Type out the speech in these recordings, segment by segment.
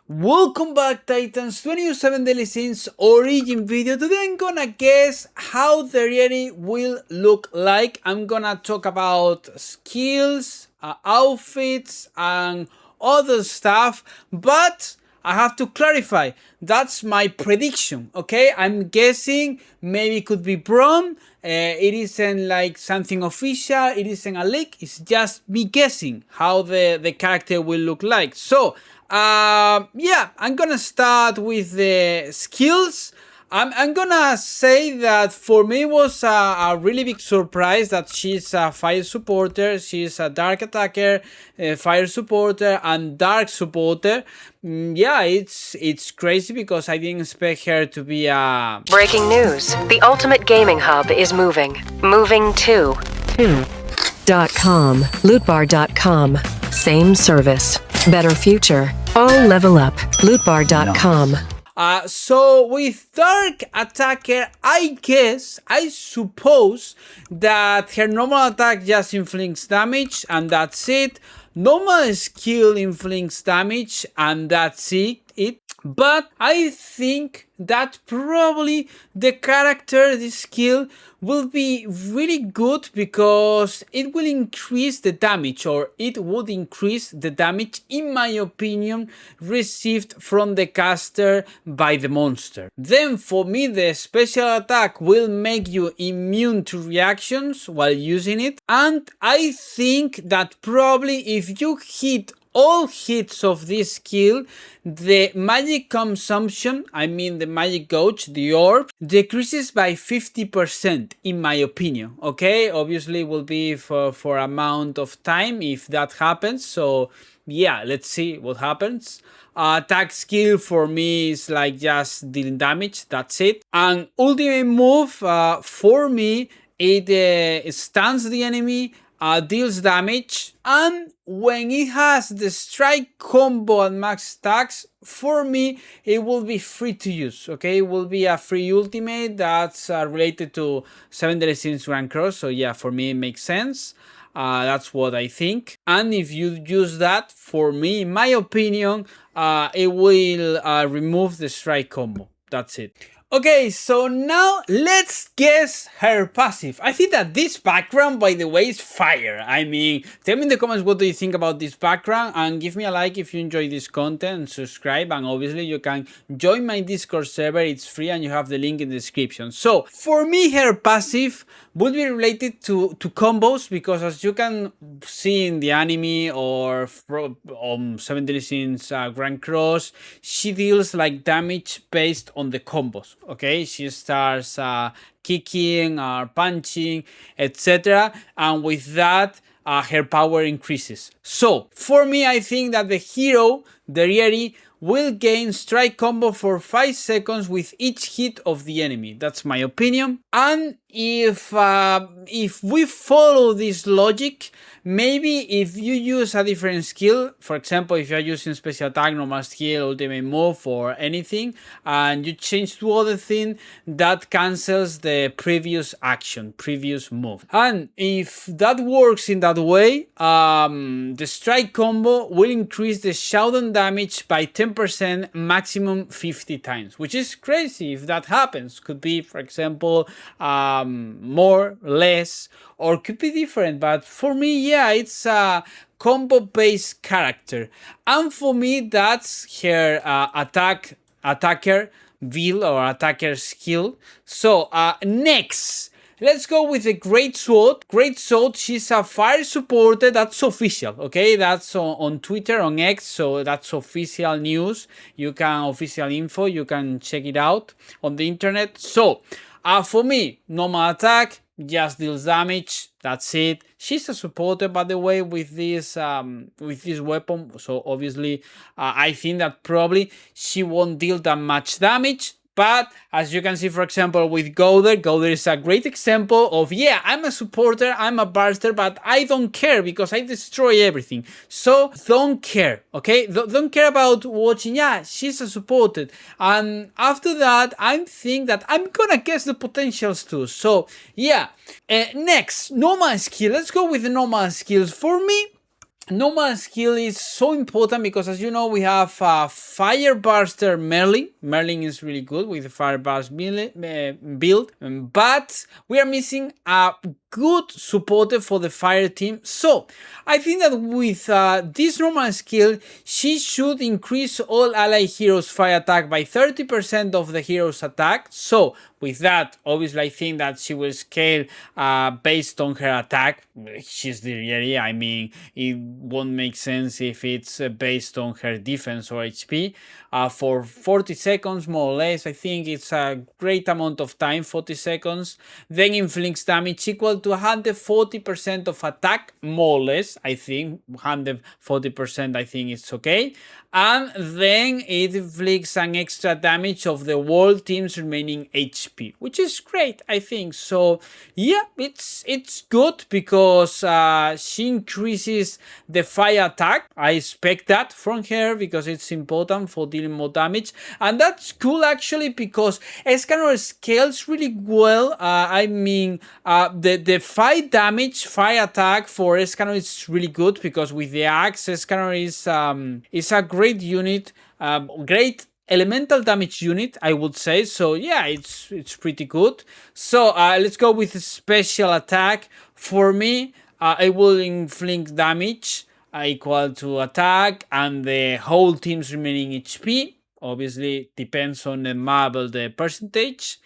Welcome back, Titans, to a new 7 Daily Sins origin video. Today I'm gonna guess how the Derieri will look like. I'm gonna talk about skills, outfits, and other stuff, but I have to clarify, that's my prediction, okay? I'm guessing, maybe it could be wrong. It isn't like something official, it isn't a leak, it's just me guessing how the character will look like. So, yeah, I'm gonna start with the skills. I'm gonna say that for me it was a really big surprise that she's a fire supporter, she's a dark attacker, fire supporter, and dark supporter. Yeah, it's crazy because I didn't expect her to be a... Breaking news. The Ultimate Gaming Hub is moving. Moving to .com. Lootbar.com. Same service. Better future. All level up. Lootbar.com. So with Dark Attacker, I suppose that her normal attack just inflicts damage and that's it. Normal skill inflicts damage and that's it. But I think that probably the character, the skill, will be really good because it will increase the damage, or it would increase the damage, in my opinion, received from the caster by the monster. Then for me the special attack will make you immune to reactions while using it, and I think that probably if you hit all hits of this skill, the magic consumption, I mean the magic gauge, the orb, decreases by 50% in my opinion, okay? Obviously it will be for amount of time if that happens, so yeah, let's see what happens. Attack skill for me is like just dealing damage, that's it. And ultimate move, for me, it stuns the enemy, deals damage, and when it has the strike combo at max stacks, for me it will be free to use, okay? It will be a free ultimate that's related to 7 Daily Sins Grand Cross, so yeah, for me it makes sense. That's what I think, and if you use that, for me, in my opinion, it will remove the strike combo, that's it. Okay, so now let's guess her passive. I think that this background, by the way, is fire. I mean, tell me in the comments what do you think about this background, and give me a like if you enjoy this content, and subscribe, and obviously you can join my Discord server, it's free and you have the link in the description. So for me, her passive would be related to combos, because as you can see in the anime or on 7 Daily Sins Grand Cross, she deals like damage based on the combos, okay? She starts kicking or punching, etc., and with that her power increases. So for me, I think that the hero, Derieri, will gain strike combo for 5 seconds with each hit of the enemy. That's my opinion. And if we follow this logic, maybe if you use a different skill, for example, if you're using special attack, normal skill, ultimate move, or anything, and you change to other thing, that cancels the previous action, previous move. And if that works in that way, the strike combo will increase the showdown damage by 10%, maximum 50 times, which is crazy if that happens. Could be, for example, more, less, or could be different, but for me, yeah, it's a combo based character, and for me that's her attacker build or attacker skill. So next, let's go with the Great Sword. Great Sword, she's a fire supporter, that's official, okay? That's on Twitter, on X, so that's official news. You can, official info, you can check it out on the internet. So, for me, normal attack, just deals damage, that's it. She's a supporter, by the way, with this weapon, so obviously I think that probably she won't deal that much damage. But as you can see, for example, with Gouder is a great example of, yeah, I'm a supporter, I'm a barster, but I don't care because I destroy everything. So don't care, okay? Don't care about watching, yeah, she's a supporter. And after that, I think that I'm gonna guess the potentials too. So yeah, next, normal skill. Let's go with the normal skills. For me, normal skill is so important because, as you know, we have Fireburster Merlin. Merlin is really good with the Fireburst build, but we are missing a good supporter for the fire team. So I think that with this normal skill, she should increase all ally heroes fire attack by 30% of the hero's attack. So with that, obviously, I think that she will scale based on her attack. She's the Derieri. I mean, it won't make sense if it's based on her defense or HP. For 40 seconds, more or less, I think it's a great amount of time, 40 seconds. Then inflicts damage equal to 140% of attack, more or less, I think. 140%, I think it's okay. And then it inflicts an extra damage of the whole team's remaining HP, which is great, I think. So yeah, it's good because she increases the fire attack. I expect that from her because it's important for dealing more damage, and that's cool actually because Escanor scales really well. I mean, the fire damage, fire attack for Escanor is really good because with the axe, Escanor is a great unit, great elemental damage unit, I would say. So yeah, it's pretty good. So let's go with special attack. For me, it will inflict damage equal to attack and the whole team's remaining HP. Obviously, depends on the map or the percentage.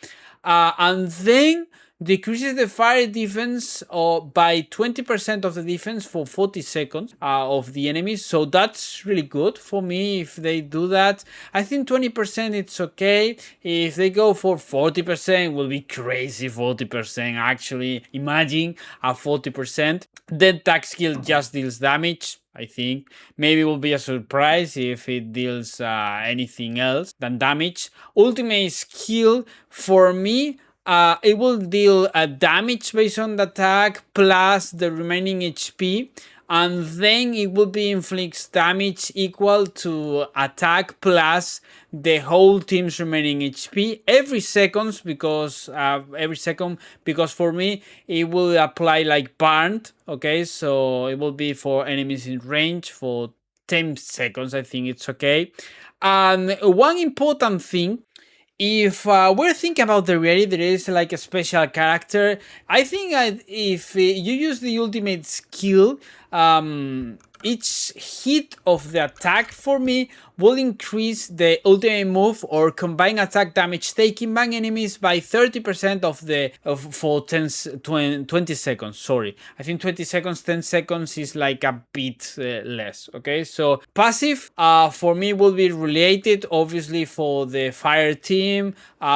And then decreases the fire defense by 20% of the defense for 40 seconds of the enemies. So that's really good for me if they do that. I think 20% it's okay. If they go for 40%, it will be crazy 40%. Actually, imagine a 40%. Then tag skill just deals damage. I think maybe it will be a surprise if it deals anything else than damage. Ultimate skill for me, it will deal damage based on the attack plus the remaining HP, and then it will be inflicts damage equal to attack plus the whole team's remaining HP every second because for me it will apply like burned. Okay, so it will be for enemies in range for 10 seconds. I think it's okay. And one important thing, if we're thinking about the Derieri, there is like a special character. I think if you use the ultimate skill, each hit of the attack for me will increase the ultimate move or combined attack damage taken by enemies by 30% for 20 seconds. Sorry, I think 20 seconds, 10 seconds is like a bit less. Okay, so passive for me will be related obviously for the fire team,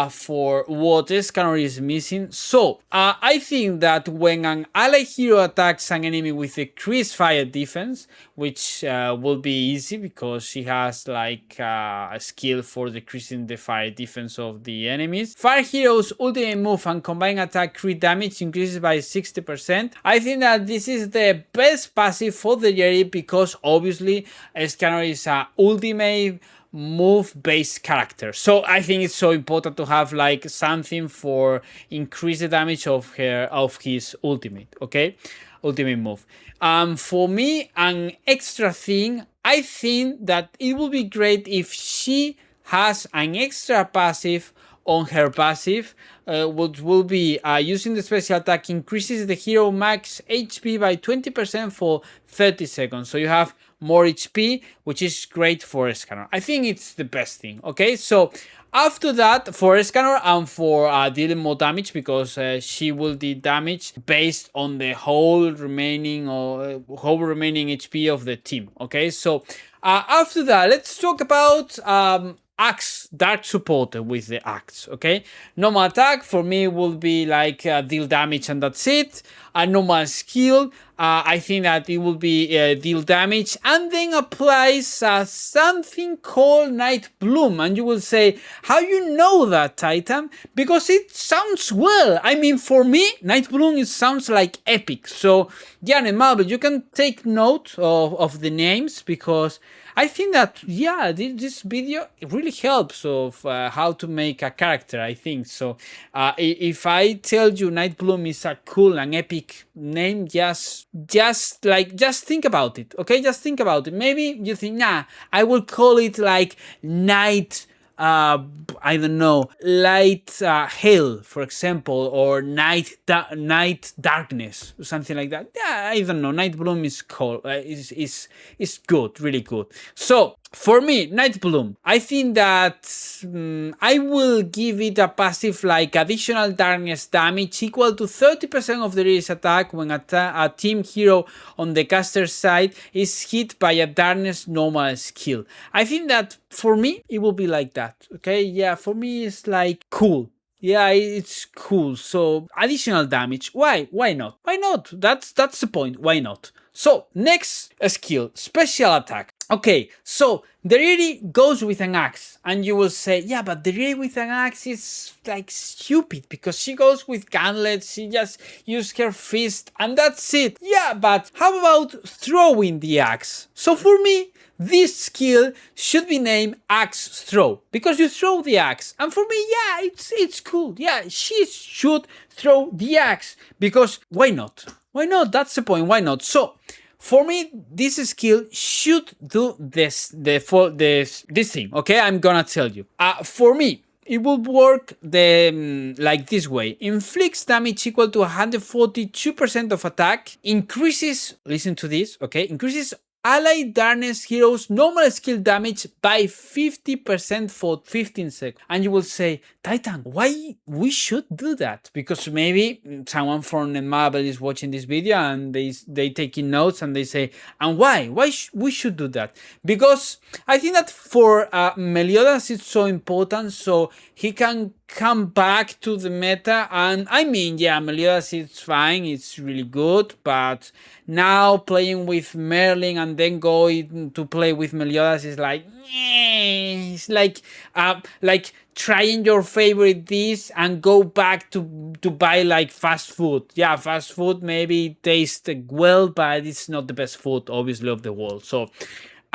for what Escanor is missing. So I think that when an ally hero attacks an enemy with increased fire defense, which will be easy because she has like a skill for decreasing the fire defense of the enemies. Fire hero's ultimate move and combined attack crit damage increases by 60%. I think that this is the best passive for the Derieri because obviously Escanor is a ultimate move based character, so I think it's so important to have like something for increase the damage of his ultimate. Okay, ultimate move. For me, an extra thing, I think that it would be great if she has an extra passive on her passive, which will be using the special attack increases the hero max HP by 20% for 30 seconds. So you have more HP, which is great for Escanor. I think it's the best thing. Okay, so after that, for Escanor and for dealing more damage, because she will deal damage based on the whole remaining HP of the team. Okay, so after that, let's talk about axe, dark supporter with the axe. Okay, normal attack for me will be like deal damage and that's it. A normal skill, I think that it will be deal damage and then applies something called Night Bloom. And you will say, how you know that, Titan? Because it sounds well. I mean, for me, Night Bloom, it sounds like epic. So yeah, Marvel, you can take note of the names because I think that, yeah, this video really helps of how to make a character, I think. So if I tell you Night Bloom is a cool and epic name, just just think about it, okay? Just think about it. Maybe you think, nah, I will call it like night, I don't know, light hail, for example, or night darkness, or something like that. Yeah, I don't know. Night bloom is cool. Is good, really good. So for me, Night Bloom, I think that I will give it a passive like additional darkness damage equal to 30% of the Derieri's attack when a team hero on the caster side is hit by a darkness normal skill. I think that for me, it will be like that, okay? Yeah, for me, it's like cool. Yeah, it's cool. So additional damage. Why? Why not? Why not? That's the point. Why not? So next skill, special attack. Okay, so Derieri goes with an axe, and you will say, yeah, but Derieri with an axe is like stupid because she goes with gauntlets, she just uses her fist, and that's it. Yeah, but how about throwing the axe? So for me, this skill should be named Axe Throw because you throw the axe, and for me, yeah, it's cool. Yeah, she should throw the axe because why not? Why not? That's the point. Why not? So for me, this skill should do this thing. Okay, I'm gonna tell you. For me, it will work like this way. Inflicts damage equal to 142% of attack. Increases. Listen to this. Okay, increases allied darkness heroes normal skill damage by 50% for 15 seconds. And you will say, Titan, why we should do that? Because maybe someone from Engraved is watching this video and they taking notes and they say, and why? Why we should do that? Because I think that for Meliodas it's so important, so he can come back to the meta. And I mean, yeah, Meliodas is fine, it's really good, but now playing with Merlin and then going to play with Meliodas is like, it's like trying your favorite dish and go back to buy like fast food. Yeah, fast food maybe tastes well, but it's not the best food, obviously, of the world. So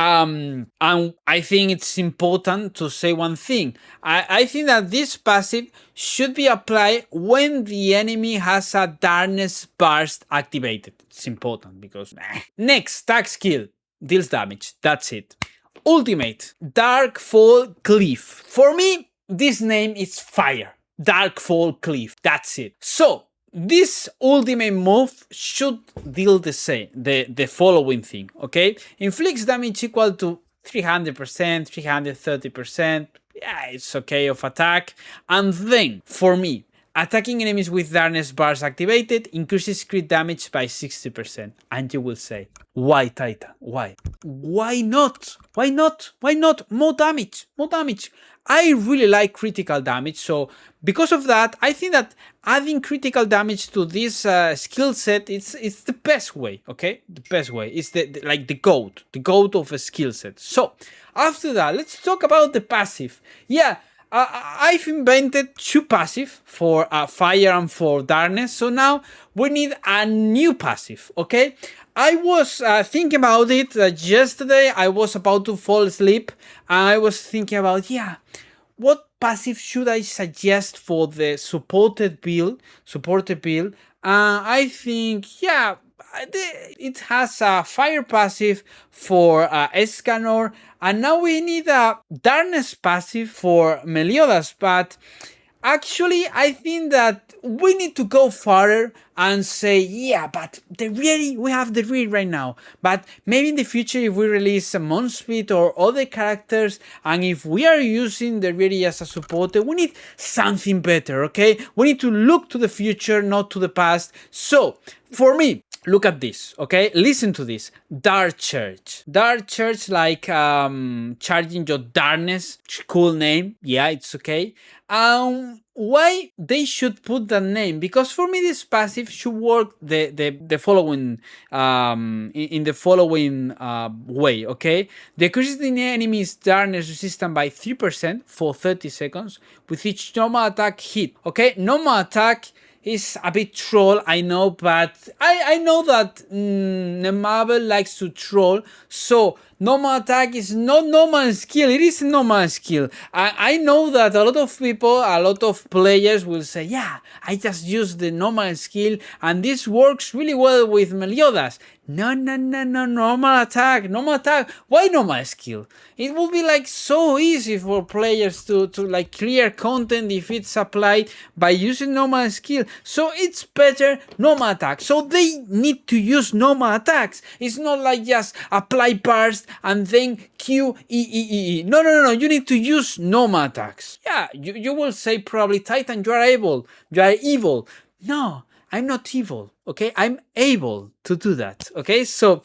and I think it's important to say one thing. I think that this passive should be applied when the enemy has a darkness burst activated. It's important because next tag skill deals damage. That's it. Ultimate Darkfall Cliff. For me, this name is fire. Darkfall Cliff. That's it. So this ultimate move should deal the following thing, okay? Inflicts damage equal to 300%, 330%. Yeah, it's okay of attack. And then, for me, attacking enemies with darkness bars activated increases crit damage by 60%. And you will say, why, Titan? Why? Why not? Why not? Why not? More damage. More damage. I really like critical damage, so because of that, I think that adding critical damage to this skill set, it's the best way, okay? The best way. It's the goat of a skill set. So after that, let's talk about the passive. Yeah, I've invented two passive for fire and for darkness, so now we need a new passive, okay? I was thinking about it yesterday. I was about to fall asleep and I was thinking about, yeah, what passive should I suggest for the supported build? I think, yeah, it has a fire passive for Escanor, and now we need a darkness passive for Meliodas, but actually, I think that we need to go farther and say, yeah, but we have the Derieri right now. But maybe in the future, if we release a Monspeed or other characters, and if we are using the Derieri as a supporter, we need something better, okay? We need to look to the future, not to the past. So, for me, look at this, okay? Listen to this. Dark Church. Dark Church, like charging your darkness. Cool name. Yeah, it's okay. Why they should put that name? Because for me, this passive should work the following in the following way, okay? Decreases the enemy's darkness resistance by 3% for 30 seconds with each normal attack hit, okay? Normal attack is a bit troll, I know, but I know that Engraved likes to troll, so normal attack is not normal skill. It is a normal skill. I know that a lot of people, a lot of players will say, yeah, I just use the normal skill and this works really well with Meliodas. No, normal attack. Why normal skill? It will be like so easy for players to like clear content if it's applied by using normal skill. So it's better normal attack. So they need to use normal attacks. It's not like just apply burst and then Q, E. No. You need to use normal attacks. Yeah, you will say probably, Titan, you are evil. No, I'm not evil, okay? I'm able to do that, okay? So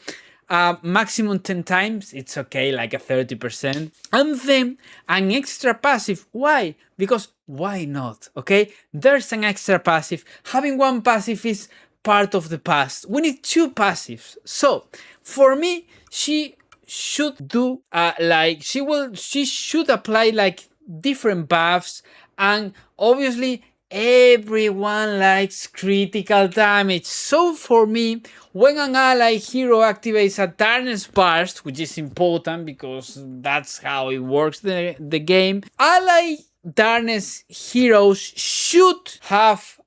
maximum 10 times, it's okay, like a 30%. And then an extra passive. Why? Because why not, okay? There's an extra passive. Having one passive is part of the past. We need two passives. So for me, she should do she should apply like different buffs, and obviously everyone likes critical damage. So for me, when an ally hero activates a Darkness Burst, which is important because that's how it works the game, ally Darkness heroes should have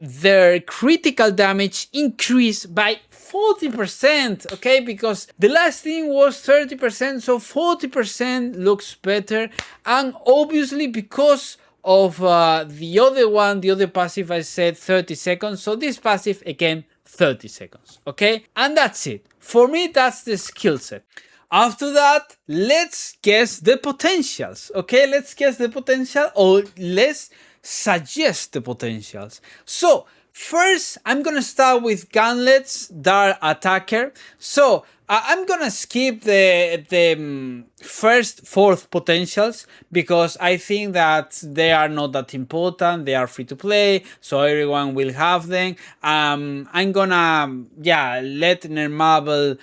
their critical damage increased by 40%, okay? Because the last thing was 30%, so 40% looks better. And obviously because of the other passive, I said 30 seconds. So this passive, again, 30 seconds, okay? And that's it. For me, that's the skill set. After that, let's guess the potentials, okay? Let's guess the potential, or let's suggest the potentials. So first, I'm gonna start with Gauntlet's Dark Attacker. So I'm gonna skip the first 4th potentials because I think that they are not that important. They are free to play, so everyone will have them. I'm gonna let Nermable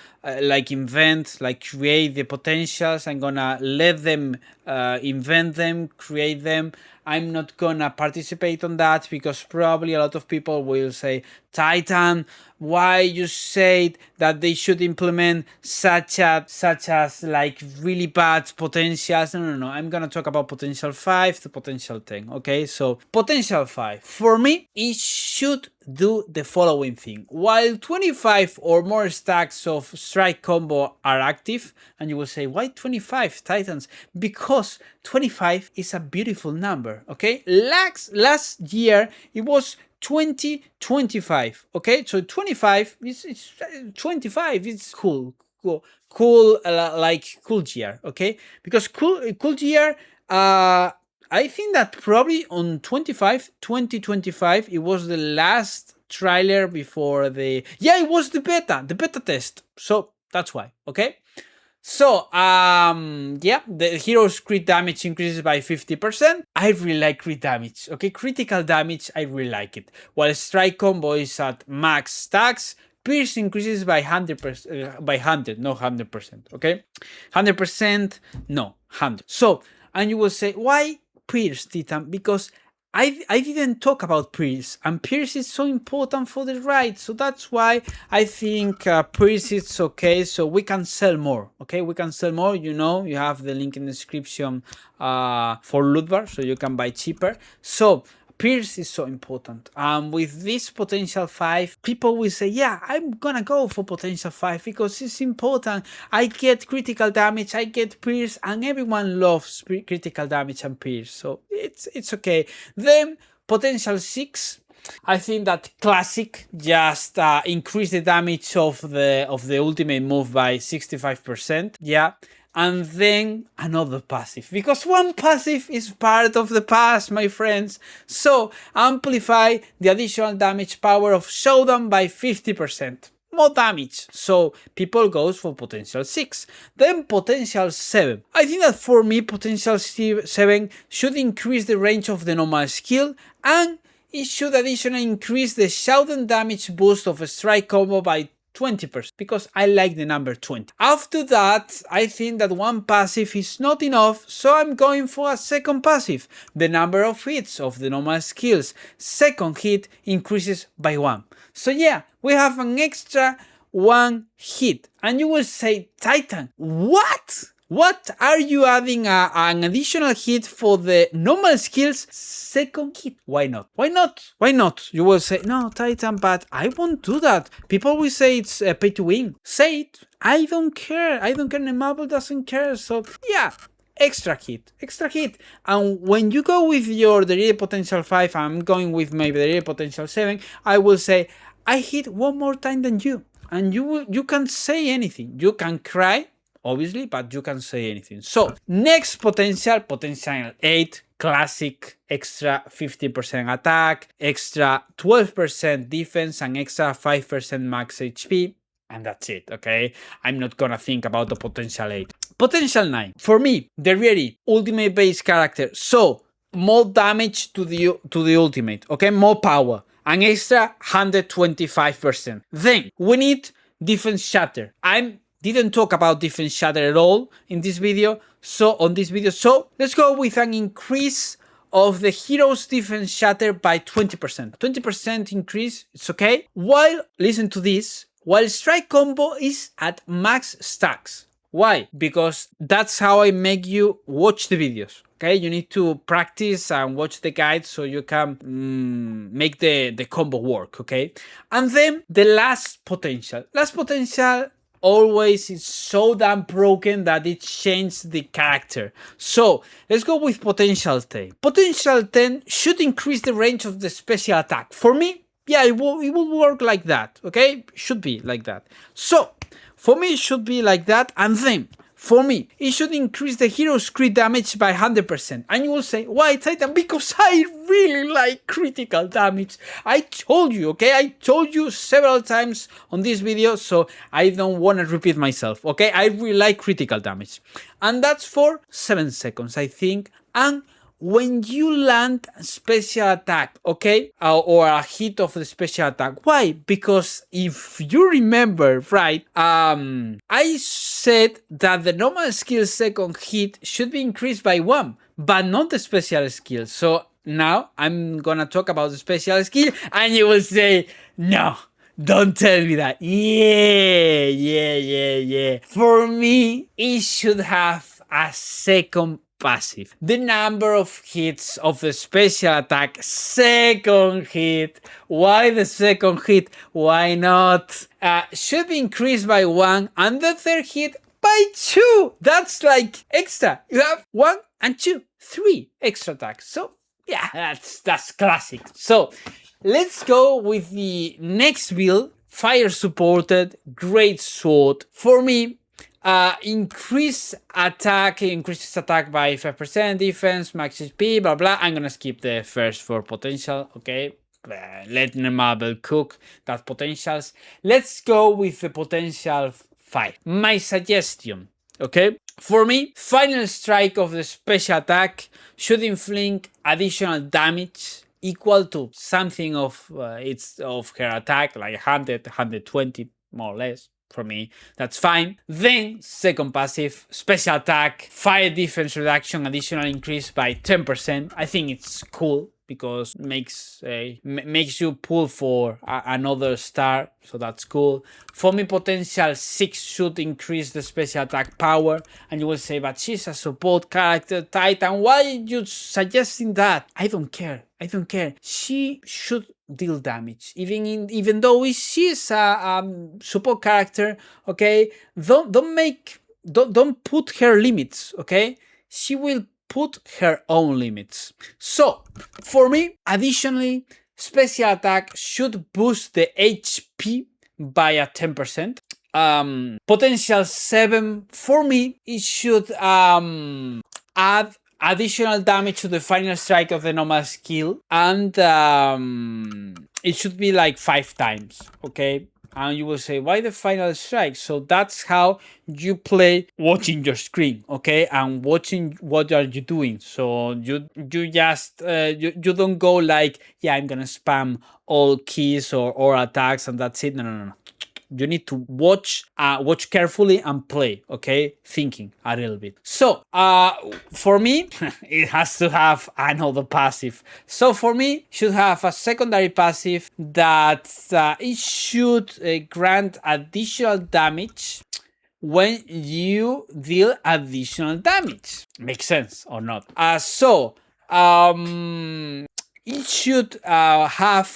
create the potentials. I'm gonna let them invent them, create them. I'm not gonna participate on that because probably a lot of people will say, Titan, why you said that they should implement such as like really bad potentials. No. I'm gonna talk about potential 5 to potential 10. Okay, so potential 5. For me, it should do the following thing. While 25 or more stacks of strike combo are active, and you will say, why 25 Titans? Because 25 is a beautiful number, okay? Last year, it was 2025, okay? So 25 is 25, it's cool year, okay? Because cool year, I think that probably on 2025, it was the last trailer before it was the beta test. So that's why, okay? So, the hero's crit damage increases by 50%. I really like crit damage, okay? Critical damage, I really like it. While strike combo is at max stacks, Pierce increases by 100%, by 100, not 100%, okay? 100%, no, 100. So, and you will say, why Pierce, Titan? Because I didn't talk about Pierce, and Pierce is so important for the raid, so that's why I think Pierce is okay, so we can sell more, okay? We can sell more, you have the link in the description for loot bar, so you can buy cheaper. So Pierce is so important. With this potential 5, people will say, yeah, I'm gonna go for potential 5 because it's important. I get critical damage, I get Pierce, and everyone loves critical damage and Pierce, so it's okay. Then potential 6, I think that classic just increase the damage of the ultimate move by 65%. Yeah. And then another passive, because one passive is part of the past, my friends. So amplify the additional damage power of Showdown by 50%. More damage. So people goes for potential 6. Then potential 7. I think that for me, potential 7 should increase the range of the normal skill, and it should additionally increase the Showdown damage boost of a strike combo by 20%, because I like the number 20. After that, I think that one passive is not enough, so I'm going for a second passive. The number of hits of the normal skills. Second hit increases by 1. So yeah, we have an extra one hit. And you will say, Titan, what? What are you adding an additional hit for the normal skills second hit? Why not? Why not? Why not? You will say, no, Titan, but I won't do that. People will say it's pay to win. Say it. I don't care. I don't care. The Marvel doesn't care. So yeah. Extra hit. And when you go with your Derieri potential 5, I'm going with maybe Derieri potential 7, I will say, I hit one more time than you. And you can say anything. You can cry, obviously, but you can say anything. So, next potential 8, classic, extra 50% attack, extra 12% defense, and extra 5% max HP. And that's it, okay? I'm not gonna think about the potential 8. Potential 9. For me, Derieri, ultimate base character. So, more damage to the ultimate, okay? More power. An extra 125%. Then, we need defense shatter. I didn't talk about defense shatter at all in this video. So, let's go with an increase of the hero's defense shatter by 20%. 20% increase, it's okay. Listen to this, while strike combo is at max stacks. Why? Because that's how I make you watch the videos. Okay, you need to practice and watch the guides so you can make the combo work. Okay, and then the last potential. Always is so damn broken that it changed the character. So let's go with potential 10. Potential 10 should increase the range of the special attack. For me, yeah, it will work like that. Okay, should be like that. So for me, it should be like that, and then for me, it should increase the hero's crit damage by 100%. And you will say, why, Titan? Because I really like critical damage. I told you, okay? I told you several times on this video, so I don't want to repeat myself, okay? I really like critical damage. And that's for 7 seconds, I think. And when you land special attack, okay, or a hit of the special attack. Why? Because if you remember, right, I said that the normal skill second hit should be increased by 1, but not the special skill. So now I'm gonna talk about the special skill, and you will say, no, don't tell me that. Yeah. For me, it should have a second passive. The number of hits of the special attack second hit. Why the second hit? Why not? Should be increased by 1, and the third hit by 2. That's like extra. You have 1 and 2, 3 extra attacks. So yeah, that's classic. So let's go with the next build. Fire supported, great sword. For me, increases attack by 5%, defense, max HP, blah blah. I'm gonna skip the first 4 potential, okay? Let the Marvel cook that potentials. Let's go with the potential 5. My suggestion, okay? For me, final strike of the special attack should inflict additional damage equal to something of her attack, like 100, 120, more or less. For me, that's fine. Then, second passive, special attack, fire defense reduction, additional increase by 10%. I think it's cool because makes you pull for another star, so that's cool. For me, potential 6 should increase the special attack power, and you will say, but she's a support character, Titan. Why are you suggesting that? I don't care. She should deal damage, even though she's a support character. Okay, don't put her limits. Okay, she will put her own limits. So for me, additionally, special attack should boost the HP by a 10%. Potential 7, for me, it should add additional damage to the final strike of the normal skill, and it should be like 5 times, okay? And you will say, why the final strike? So that's how you play watching your screen, okay? And watching what are you doing. So you just, you don't go like, yeah, I'm gonna spam all keys or attacks and that's it. No. You need to watch carefully and play, okay? Thinking a little bit. So for me, it has to have another passive. So for me, should have a secondary passive that it should grant additional damage when you deal additional damage. Makes sense or not? It should have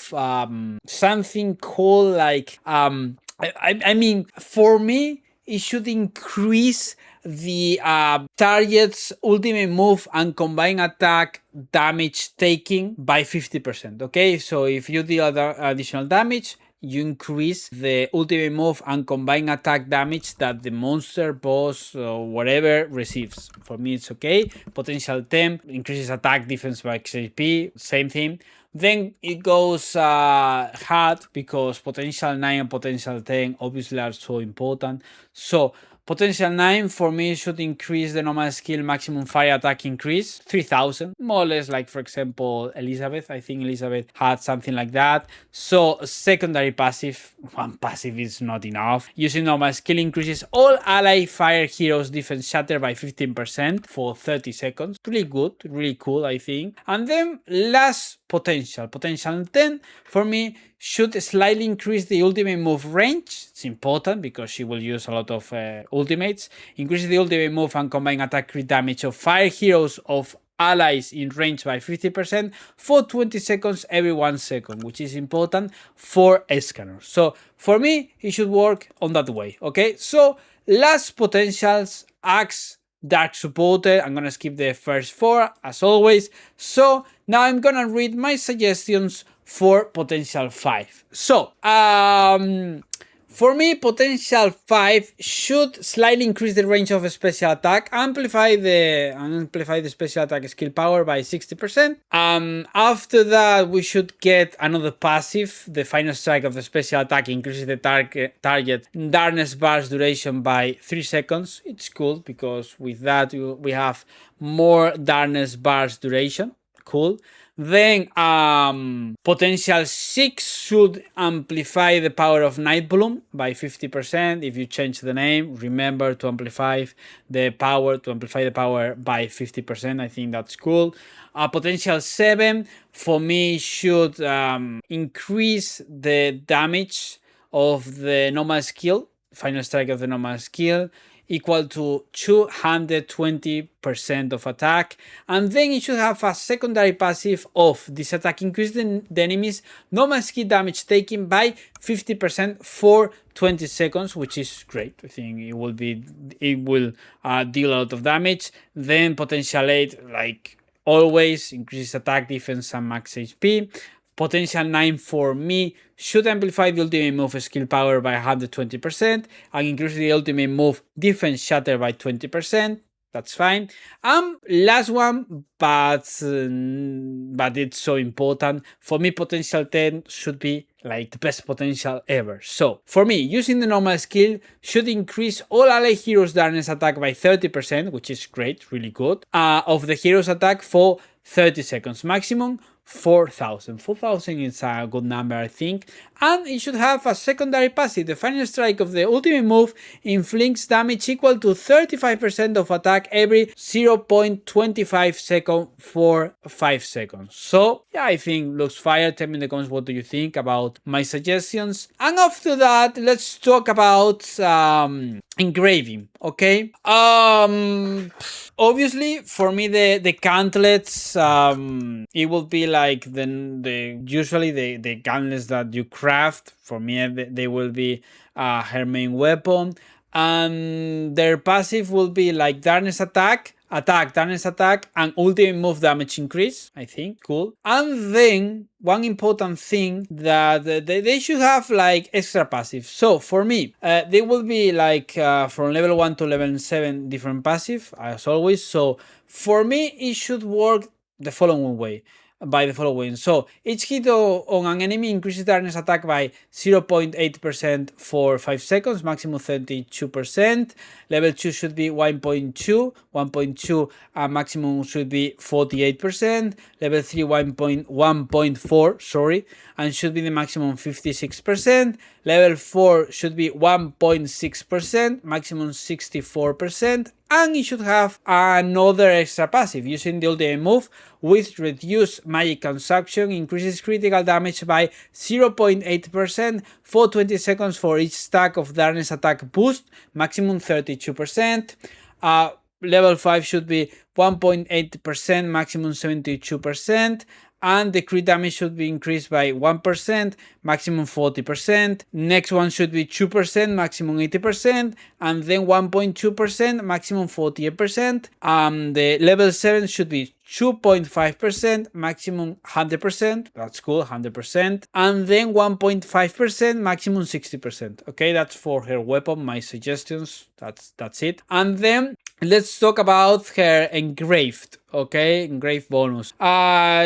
something called like I mean, for me, it should increase the target's ultimate move and combined attack damage taking by 50%. Okay, so if you deal additional damage, you increase the ultimate move and combined attack damage that the monster, boss, or whatever receives. For me, it's okay. Potential 10 increases attack defense by XP, same thing. Then it goes hard because potential 9 and potential 10 obviously are so important. So potential 9 for me should increase the normal skill maximum fire attack increase 3000, more or less, like for example Elizabeth. I think Elizabeth had something like that. So secondary passive, one passive is not enough. Using normal skill increases all ally fire heroes defense shatter by 15% for 30 seconds. Really good, really cool, I think. And then last potential 10 for me should slightly increase the ultimate move range. It's important because she will use a lot of ultimates. Increases the ultimate move and combined attack crit damage of fire heroes of allies in range by 50% for 20 seconds every 1 second, which is important for scanners. So for me, it should work on that way. Okay, so last potentials: Axe, Dark Supporter. I'm gonna skip the first 4 as always. So now I'm gonna read my suggestions for potential 5. So for me, potential 5 should slightly increase the range of a special attack, amplify the special attack skill power by 60%. After that, we should get another passive. The final strike of the special attack increases the target darkness bars duration by 3 seconds. It's cool because with that we have more darkness bars duration. Cool. Then potential 6 should amplify the power of Night Bloom by 50%. If you change the name, remember to amplify the power by 50%. I think that's cool. Potential 7 for me should increase the damage of the normal skill, final strike of the normal skill, equal to 220% of attack. And then it should have a secondary passive of this attack increases the enemy's normal skill damage taken by 50% for 20 seconds, which is great. I think it will deal a lot of damage. Then potential 8, like always, increases attack, defense, and max HP. Potential 9 for me should amplify the ultimate move skill power by 120% and increase the ultimate move defense shatter by 20%. That's fine. Last one, but it's so important. For me, potential 10 should be like the best potential ever. So for me, using the normal skill should increase all ally heroes' darkness attack by 30%, which is great, really good, of the hero's attack for 30 seconds maximum. 4,000 is a good number, I think. And it should have a secondary passive. The final strike of the ultimate move inflicts damage equal to 35% of attack every 0.25 seconds for 5 seconds. So yeah, I think looks fire. Tell me in the comments what do you think about my suggestions. And after that, let's talk about engraving. Okay, obviously for me the gauntlets, it will be like usually the gauntlets that you craft. For me, they will be her main weapon, and their passive will be like darkness attack, darkness attack, and ultimate move damage increase. I think cool. And then one important thing that they should have like extra passive. So for me, they will be like from level 1 to level 7 different passive as always. So for me, it should work the following way. So each hit on an enemy increases darkness attack by 0.8% for 5 seconds, maximum 32%. Level 2 should be 1.2, maximum should be 48%. Level 3 1.4, and should be the maximum 56%. Level 4 should be 1.6%, maximum 64%, and it should have another extra passive. Using the ultimate move with reduced magic consumption, increases critical damage by 0.8% for 20 seconds for each stack of darkness attack boost, maximum 32%. Level 5 should be 1.8%, maximum 72%. And the crit damage should be increased by 1%, maximum 40%. Next one should be 2%, maximum 80%, and then 1.2%, maximum 48%. The level 7 should be 2.5%, maximum 100%. That's cool, 100%. And then 1.5%, maximum 60%. Okay, that's for her weapon, my suggestions. That's it. And then let's talk about her engraved. Okay, engraved bonus.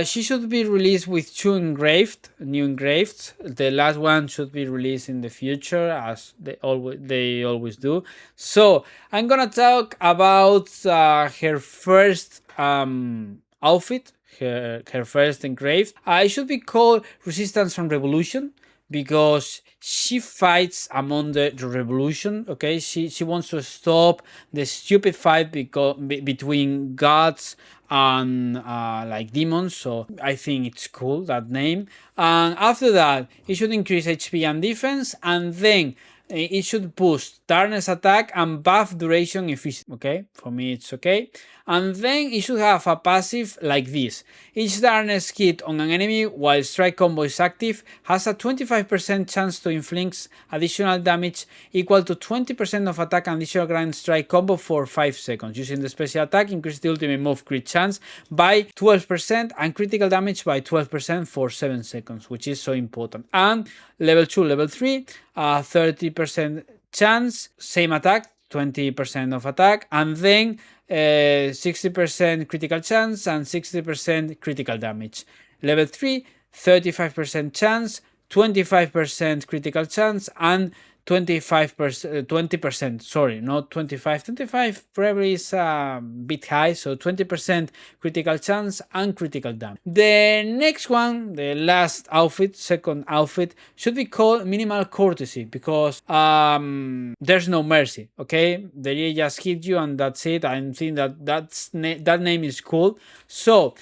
She should be released with 2 new engraved. The last one should be released in the future, as they always do. So I'm gonna talk about her first outfit, her first engraved. It should be called Resistance from Revolution, because she fights among the revolution. Okay, she wants to stop the stupid fight between gods and like demons. So I think it's cool, that name. And after that, it should increase HP and defense, and then it should boost darkness attack and buff duration efficiency. Okay, for me it's okay. And then it should have a passive like this. Each darkness hit on an enemy while strike combo is active has a 25% chance to inflict additional damage equal to 20% of attack and additional grand strike combo for 5 seconds. Using the special attack, increase the ultimate move crit chance by 12% and critical damage by 12% for 7 seconds, which is so important. And level 2, level 3, 30% chance, same attack, 20% of attack, and then 60% critical chance and 60% critical damage. Level 3, 35% chance, 25% critical chance, and 20%, sorry, not 25. 25 probably is a bit high, so 20% critical chance and critical damage. The next one, the last outfit, second outfit, should be called Minimal Courtesy, because there's no mercy. Okay, they just hit you and that's it. I think that name is cool. So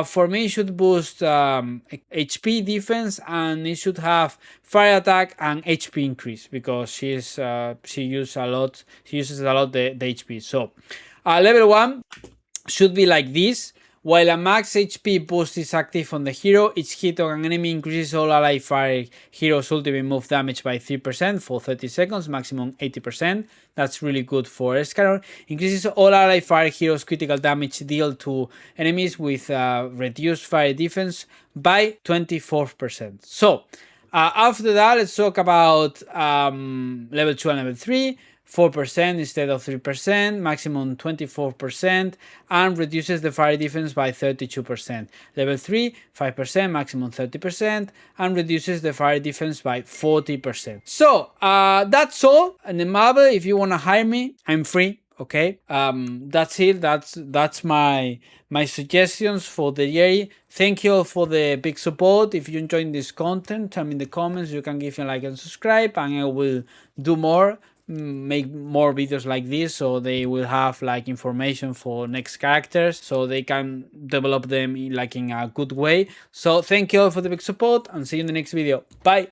for me, it should boost HP, defense, and it should have fire attack and HP increase, because she uses a lot the HP. So level 1 should be like this. While a max HP boost is active on the hero, each hit on an enemy increases all ally fire heroes' ultimate move damage by 3% for 30 seconds, maximum 80%. That's really good for Escanor. Increases all ally fire heroes' critical damage dealt to enemies with reduced fire defense by 24%. So after that, let's talk about level 2 and level 3. 4% instead of 3%, maximum 24%, and reduces the fire defense by 32%. Level 3, 5%, maximum 30%, and reduces the fire defense by 40%. So that's all. And the Marvel, if you want to hire me, I'm free. Okay, that's it. That's my suggestions for the Derieri. Thank you all for the big support. If you enjoyed this content, tell me in the comments. You can give me a like and subscribe, and I will do more, make more videos like this, so they will have like information for next characters, so they can develop them in a good way. So thank you all for the big support, and see you in the next video. Bye.